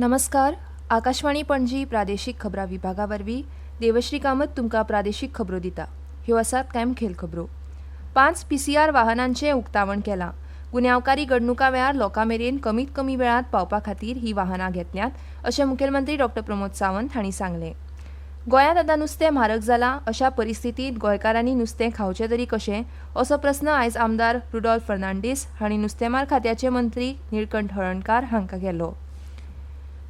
नमस्कार. आकाशवाणी पणजी प्रादेशीक खबरां विभागा वरवीं देवश्री कामत तुमकां प्रादेशीक खबरो दिता. ह्यो आसात कांय मुखेल खबरो. 5 PCR वाहनांचें उक्तावण केलां. गुन्यांवकारी घडणुका वेळार लोकां मेरेन कमीत कमी वेळांत पावपा खातीर ही वाहनां घेतल्यांत अशें मुखेलमंत्री डॉ. प्रमोद सावंत हांणी सांगलें. गोंयांत आतां नुस्तें म्हारग जालां अशा परिस्थितींत गोंयकारांनी नुस्तें खावचें तरी कशें असो प्रस्न आयज आमदार रुडॉल्फ फर्नांडीस हांणी नुस्तेंमार खात्याचे मंत्री निळकंठ हळर्णकार हांकां केलो.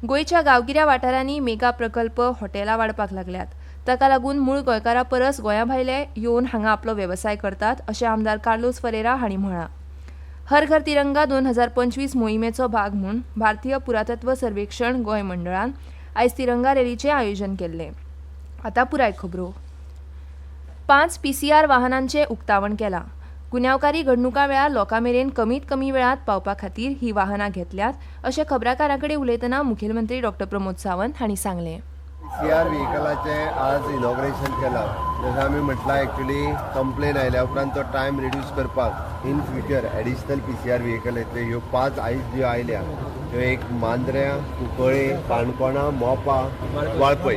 गोंयच्या गांवगिऱ्या वाठारांनी मेगा प्रकल्प हॉटेलां वाडपाक लागल्यात. ताका लागून मूळ गोंयकारां परस गोंया भायले येवन हांगा आपलो वेवसाय करतात अशें आमदार कार्लोस फरेरा हांणी म्हळां. हर घर तिरंगा 2025 मोहिमेचो भाग म्हूण भारतीय पुरातत्व सर्वेक्षण गोंय मंडळान आयज तिरंगा रॅलीचें आयोजन केल्लें. आतां पुराय खबरो. 5 PCR वाहनांचें उक्तावण केलां. गुन्यांवकारी घडणुका वेळार लोकां मेरेन कमीत कमी वेळांत पावपा खातीर ही वाहनां घेतल्यात अशें खबराकारां कडेन उलयतना मुखेलमंत्री डॉ. प्रमोद सावंत हांणी सांगलें. PCR व्हेकलाचें आज इनॉग्रेशन केलां. जशें आमी म्हटलां एक्चुली कंप्लेन आयल्या उपरांत तो टायम रिड्यूस करपाक in future additional PCR vehicle येतले. ह्यो 5 आयज ज्यो आयल्या त्यो एक मांद्र्यां, कुंकळे, काणकोणा, मोपा, वाळपय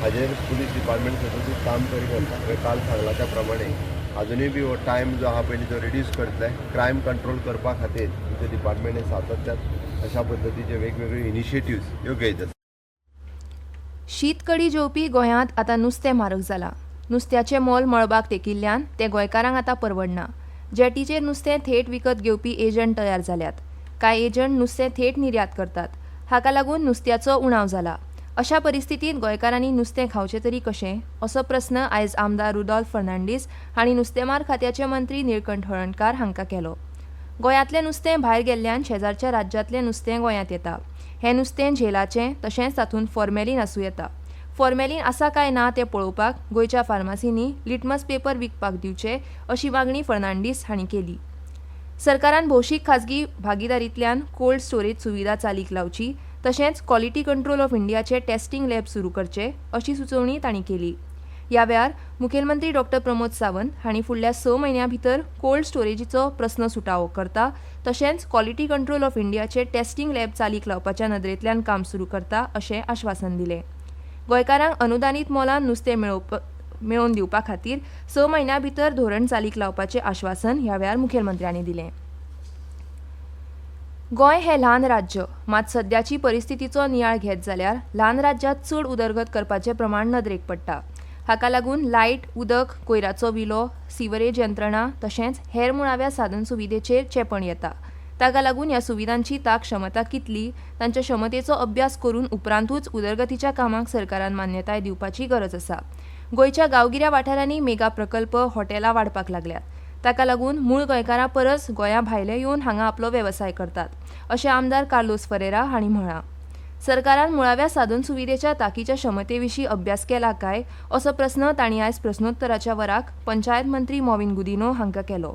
हाजेर पुलीस डिपार्टमेंट सतत काम करीत आसा. हांवें काल सांगलां त्या प्रमाणे अजुनूय बी हो टायम जो आहा पळय तो रिड्यूस करतले. क्रायम कंट्रोल करपा खातीर तुमचे डिपार्टमेंट सातत्यान अशा पद्दतीचे वेगवेगळे इनिशिएटिव्स ह्यो घेयत आसा. शीत कडी जेवपी गोंयांत आतां नुस्तें म्हारग जालां. नुस्त्याचें मोल मळबाक तेंकिल्ल्यान तें गोंयकारांक आतां परवडना. जेटीचेर नुस्तें थेट विकत घेवपी एजंट तयार जाल्यात. कांय एजंट नुस्तें थेट निर्यात करतात. हाका लागून नुस्त्याचो उणाव जाला. अशा परिस्थितींत गोंयकारांनी नुस्तें खावचें तरी कशें असो प्रस्न आयज आमदार रुडॉल्फ फर्नांडीस हांणी नुस्तेंमार खात्याचे मंत्री निळकंठ हळर्णकार हांकां केलो. गोंयांतलें नुस्तें भायर गेल्ल्यान शेजारच्या राज्यांतलें नुस्तें गोंयांत येता. हें नुस्तें झेलाचें तशेंच तातूंत फॉर्मेलीन आसूं येता. फॉर्मेलीन आसा काय ना तें पळोवपाक गोंयच्या फार्मासींनी लिटमस पेपर विकपाक दिवचे अशी मागणी फर्नांडीस हांणी केली. सरकारान भौशीक खाजगी भागीदारींतल्यान कोल्ड स्टोरेज सुविधा चालीक लावची तशेंच क्वॉलिटी कंट्रोल ऑफ इंडियाचे टेस्टिंग लॅब सुरू करचे अशी सुचोवणी तांणी केली. ह्या वेळार मुखेलमंत्री डॉ. प्रमोद सावंत हांणी फुडल्या 6 म्हयन्यां भितर कोल्ड स्टोरेजीचो प्रस्न सुटावो करता तशेंच क्वॉलिटी कंट्रोल ऑफ इंडियाचे टेस्टिंग लॅब चालीक लावपाच्या नदरेंतल्यान काम सुरू करता अशें आश्वासन दिलें. गोंयकारांक अनुदानीत मोलान नुस्तें मेळोवन दिवपा खातीर 6 म्हयन्यां भितर धोरण चालीक लावपाचें आश्वासन ह्या वेळार मुखेलमंत्र्यांनी दिलें. गोंय हें ल्हान राज्य, मात सद्याची परिस्थितीचो नियाळ घेत जाल्यार ल्हान राज्यांत चड उदरगत करपाचें प्रमाण नदरेक पडटा. हाका लागून लायट, उदक, कोयराचो विलो, सिवरेज यंत्रणा तशेंच हेर मुळाव्या साधन सुविधेचेर चेपण येता. ताका लागून ह्या सुविधांची क्षमता कितली तांच्या क्षमतेचो अभ्यास करून उपरांतूच उदरगतीच्या कामाक सरकारान मान्यताय दिवपाची गरज आसा. गोंयच्या गांवगिऱ्या वाठारांनी मेगा प्रकल्प हॉटेलां वाडपाक लागल्यात. ताका लागून मूळ गोंयकारां परस गोंया भायले येवन हांगा आपलो वेवसाय करतात अशें आमदार कार्लोस फरेरा हांणी म्हळां. सरकारान मुळाव्या साधन सुविधेच्या तांकीच्या क्षमते विशीं अभ्यास केला काय असो प्रस्न तांणी आयज प्रस्नोत्तराच्या वराक पंचायत मंत्री मॉविन गुदिनो हांकां केलो.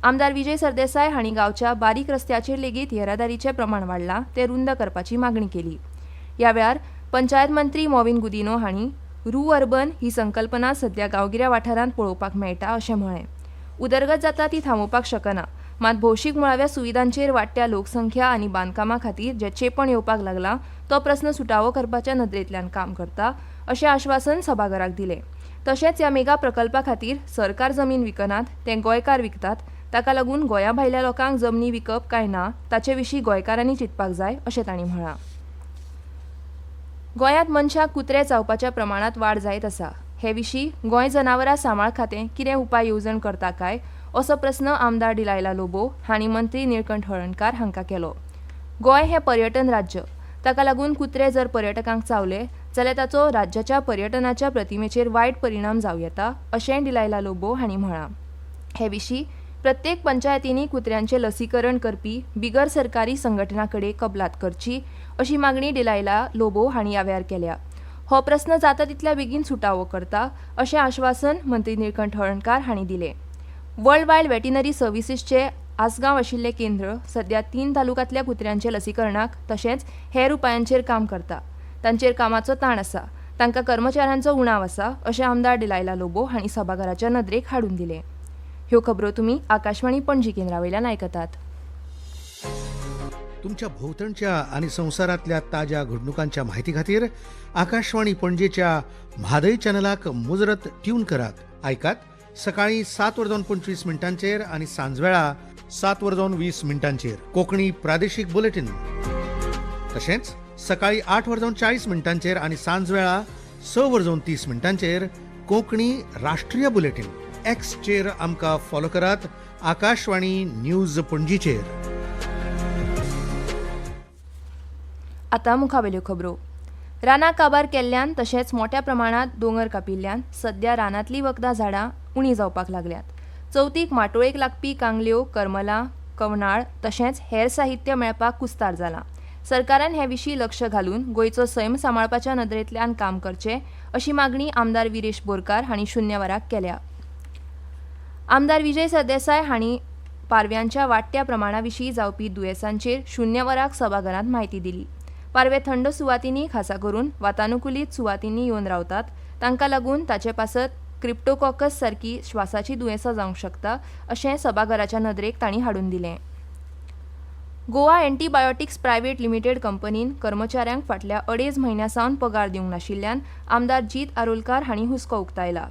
आमदार विजय सरदेसाय हांणी गांवच्या बारीक रस्त्याचेर लेगीत येरादारीचें प्रमाण वाडलां तें रुंद करपाची मागणी केली. ह्या वेळार पंचायत मंत्री मॉविन गुदिनो हांणी रू अर्बन ही संकल्पना सद्या गांवगिऱ्या वाठारांत पळोवपाक मेळटा अशें म्हळें. उदरगत जाता ती थांबोवपाक शकना, मात भौशीक मुळाव्या सुविधांचेर वाडट्या लोकसंख्या आनी बांदकामां खातीर जे चेपण येवपाक लागलां तो प्रस्न सुटावो करपाच्या नदरेंतल्यान काम करता अशें आश्वासन सभाघराक दिलें. तशेंच ह्या मेगा प्रकल्पा खातीर सरकार जमीन विकनात, ते गोंयकार विकतात. ताका लागून गोंया भायल्या लोकांक जमनी विकप काय ना ताचे विशीं गोंयकारांनी चिंतपाक जाय अशें तांणी म्हळां. गोंयांत मनशाक कुत्रे चावपाच्या प्रमाणांत वाड जायत आसा. हे विशीं गोंय जनावरां सांबाळ खातें कितें उपाय येवजण करता काय असो प्रस्न आमदार डिलायला लोबो हांणी मंत्री निळकंठ हळर्णकार हांकां केलो. गोंय हें पर्यटन राज्य, ताका लागून कुत्रे जर पर्यटकांक चावले जाल्यार ताचो राज्याच्या पर्यटनाच्या प्रतिमेचेर वायट परिणाम जावं येता अशें डिलायला लोबो हांणी म्हळां. हे विशीं प्रत्येक पंचायतींनी कुत्र्यांचें लसीकरण करपी बिगर सरकारी संघटना कडेन कबलात करची अशी मागणी डिलायला लोबो हांणी ह्या वेळार केल्या. हो प्रस्न जाता तितल्या बेगीन सुटावो करता अशें आश्वासन मंत्री निळकंठ हळर्णकार हांणी दिलें. वर्ल्ड वायल्ड वेटनरी सर्विसीसचे आसगांव आशिल्लें केंद्र सद्या 3 तालुक्यांतल्या कुत्र्यांचे लसीकरणाक तशेंच हेर उपायांचेर काम करता. तांचेर कामाचो ताण आसा, तांकां कर्मचाऱ्यांचो उणाव आसा अशें आमदार डिलायला लोबो हांणी सभाघराच्या नदरेक हाडून दिलें. ह्यो खबरो तुमी आकाशवाणी पणजी केंद्रा वयल्यान आयकतात. तुमच्या भोवतणच्या आणि संवसारांतल्या ताज्या घडणुकांच्या म्हायती खातीर आकाशवाणी पणजेच्या म्हादय चॅनलाक मुजरत ट्यून करात. ऐकात सकाळी 7:25 आणि सांजवेळा 7:20 कोंकणी प्रादेशीक बुलेटिन. तशेंच सकाळी 8:40 आणि सांजवेळा 6:30 कोंकणी राष्ट्रीय बुलेटिन. एक्सचेर आमकां फॉलो करात. आकाशवाणी न्यूज पणजीचेर. आतां मुखावेल्यो खबरो. रानां काबार केल्ल्यान तशेंच मोठ्या प्रमाणात दोंगर कापिल्ल्यान सध्या रानांतलीं वखदां झाडां उणी जावपाक लागल्यात. चवथीक माटोळेक लागपी कांगल्यो, करमलां, कवनाळ तशेंच हेर साहित्य मेळपाक कुस्तार जाला. सरकारान हे विशीं लक्ष घालून गोंयचो सैम सांबाळपाच्या नदरेंतल्यान काम करचें अशी मागणी आमदार विरेश बोरकार हांणी शुन्य वराक केल्या. आमदार विजय सरदेसाय हांणी पारव्यांच्या वाडट्या प्रमाणा विशीं जावपी दुयेंसांचेर शुन्य वराक सभाघरांत म्हायती दिली. पारवे थंड सुवातींनी खासा करून वातानुकुलीत सुवातींनी येवन रावतात, तांकां लागून ताचे पासत क्रिप्टोकॉकस सारकी श्वासाची दुयेंसां जावंक शकता अशें सभाघराच्या नदरेक तांणी हाडून दिलें. गोवा एंटीबायोटिक्स प्रायव्हेट लिमिटेड कंपनीन कर्मचाऱ्यांक फाटल्या 2.5 म्हयन्यां सावन पगार दिवंक नाशिल्ल्यान आमदार जीत आरोलकार हांणी हुस्को उक्तायला.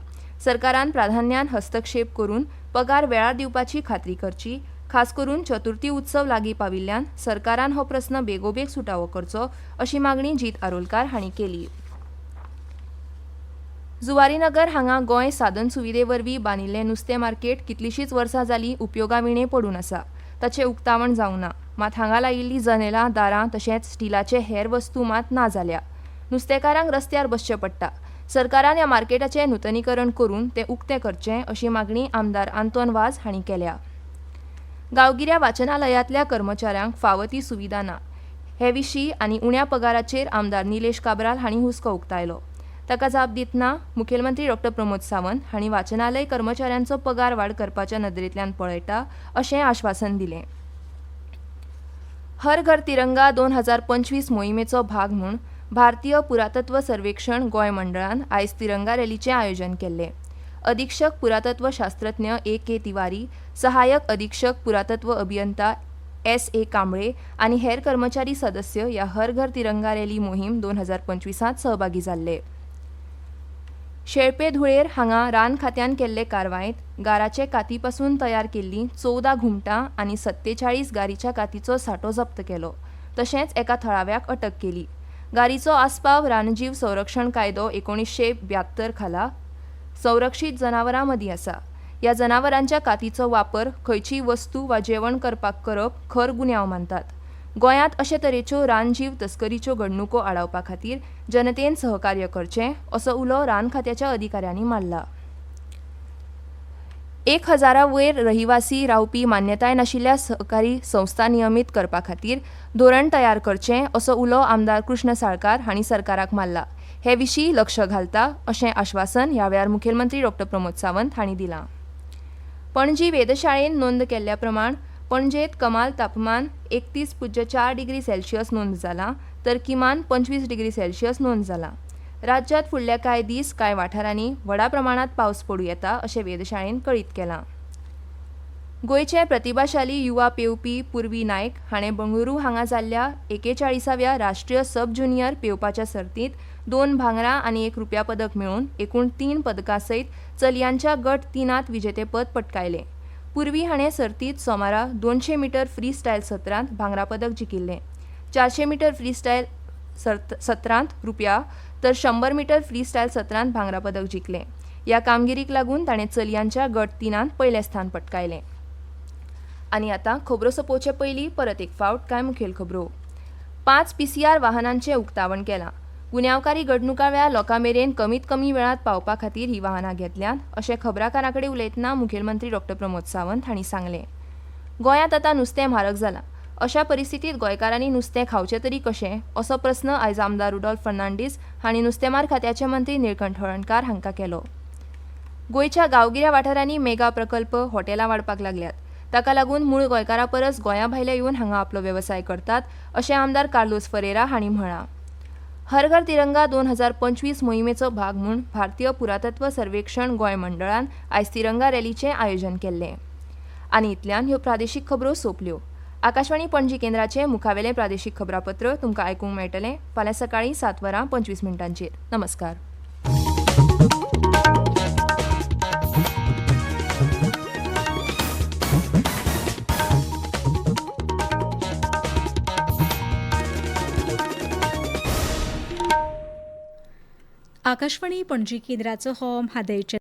सरकारान प्राधान्यान हस्तक्षेप करून पगार वेळार दिवपाची खात्री करची. खास करून चतुर्थी उत्सव लागीं पाविल्ल्यान सरकारान हो प्रस्न बेगोबेग सुटावो करचो अशी मागणी जीत आरोलकार हांणी केली. जुवारीनगर हांगा गोंय साधन सुविधे वरवीं बांदिल्लें नुस्तें मार्केट कितलींशींच वर्सां जालीं उपयोगाविणे पडून आसा. ताचें उक्तावण जावंक ना. मात हांगा लायिल्लीं जनेलां, दारां तशेंच स्टिलाचे हेर वस्तू मात ना जाल्या. नुस्तेकारांक रस्त्यार बसचें पडटा. सरकारान ह्या मार्केटाचें नूतनीकरण करून तें उक्तें करचें अशी मागणी आमदार आंतोन वाज हांणी केल्या. गांवगिऱ्या वाचनालयांतल्या कर्मचाऱ्यांक फावो ती सुविधा ना. हे विशीं आनी उण्या पगाराचेर आमदार निलेश काब्राल हांणी हुस्को उक्तायलो. ताका जाप दितना मुखेलमंत्री डॉ प्रमोद सावंत हांणी वाचनालय कर्मचाऱ्यांचो पगार वाड करपाच्या नदरेंतल्यान पळयता अशें आश्वासन दिलें. हर घर तिरंगा 2025 मोहिमेचो भाग म्हूण भारतीय पुरातत्व सर्वेक्षण गोंय मंडळान आयज तिरंगा रॅलीचें आयोजन केल्लें. अधीक्षक पुरातत्व शास्त्रज्ञ A.K. तिवारी, सहाय्यक अधीक्षक पुरातत्व अभियंता S.A. कांबळे आनी हेर कर्मचारी सदस्य ह्या हर घर तिरंगा रॅली मोहीम 2025 सहभागी जाल्ले. शेळपे धुळेर हांगा रान खात्यान केल्ले कारवायेंत गाराचे काती पासून तयार केल्लीं 14 घुमटां आनी 47 गारीच्या कातीचो सांठो जप्त केलो. तशेंच एका थळाव्याक अटक केली. गारीचो आस्पाव रानजीव संरक्षण कायदो 1972 खाला संरक्षीत जनावरां मदीं आसा. ह्या जनावरांच्या कातीचो वापर खंयचीय वस्तू वा जेवण करपाक करप खर गुन्यांव मानतात. गोंयांत अशे तरेच्यो रानजीव तस्करीच्यो घडणुको आडावपा खातीर जनतेन सहकार्य करचें असो उलो रान खात्याच्या अधिकाऱ्यांनी मारला. 1000 वयर रहिवासी रावपी मान्यताय नाशिल्ल्या सहकारी संस्था नियमीत करपा खातीर धोरण तयार करचें असो उलो आमदार कृष्ण साळकार हांणी सरकाराक मारला. हे विशीं लक्ष घालता अशें आश्वासन ह्या वेळार मुखेलमंत्री डॉ प्रमोद सावंत हांणी दिलां. पणजी वेधशाळेन नोंद केल्ल्या प्रमाण पणजेंत कमाल तापमान 31.4 डिग्री सेल्सियस नोंद जालां तर किमान 25 डिग्री सेल्सियस नोंद जालां. राज्यांत फुडल्या कांय दीस कांय वाठारांनी व्हडा प्रमाणात पावस पडूं येता अशें वेधशाळेन कळीत केलां. गोंयचे प्रतिभाशाली युवा पेंवपी पुर्वी नायक हाणें बंगळुरू हांगा जाल्ल्या 41व्या राष्ट्रीय सब ज्युनियर पेंवपाच्या सर्तींत 2 भांगरां आनी 1 रुप्या पदक मेळोवन एकूण 3 पदकां सयत चलयांच्या गट 3त विजेतेपद पटकायलें. पुर्वी हाणें सर्तींत सोमारा 200 मीटर फ्री स्टायल सत्रांत भांगरा पदक जिखिल्लें. 400 मीटर फ्री स्टायल सत्रांत रुप्या तर 100 मीटर फ्री स्टायल सत्रांत भांगरा पदक जिखलें. ह्या कामगिरीक लागून ताणें चलयांच्या गट 3त पयलें स्थान पटकायलें. आनी आतां खबरो सोंपोवचे पयलीं परत एक फावट कांय मुखेल खबरो. 5 PCR वाहनांचें उक्तावण केलां. गुन्यांवकारी घडणुकां वेळार लोकां मेरेन कमीत कमी वेळांत पावपा खातीर ही वाहनां घेतल्यात अशें खबराकारां कडेन उलयतना मुखेलमंत्री डॉ प्रमोद सावंत हांणी सांगलें. गोंयांत आतां नुस्तें म्हारग जालां. अशा परिस्थितीत गोंयकारांनी नुस्तें खावचें तरी कशें असो प्रस्न आयज आमदार रुडॉल्फ फर्नांडीस हांणी नुस्तेंमार खात्याचे मंत्री निळकंठ हळर्णकार हांकां केलो. गोंयच्या गांवगिऱ्या वाठारांनी मेगा प्रकल्प हॉटेलां वाडपाक लागल्यात. ताका लागून मूळ गोंयकारां परस गोंया भायले येवन हांगा आपलो वेवसाय करतात अशें आमदार कार्लोस फरेरा हांणी म्हळां. हर घर तिरंगा 2025 मोहिमेचो भाग म्हूण भारतीय पुरातत्व सर्वेक्षण गोंय मंडळान आयज तिरंगा रॅलीचें आयोजन केल्लें. आनी इतल्यान ह्यो प्रादेशीक खबरो सोंपल्यो. आकाशवाणी पणजी केंद्राचे मुखावेले प्रादेशीक खबरापत्र तुमकां आयकूंक मेळटलें फाल्यां सकाळीं 7:25 नमस्कार. आकाशवाणी पणजी केंद्राचो हो म्हादयचे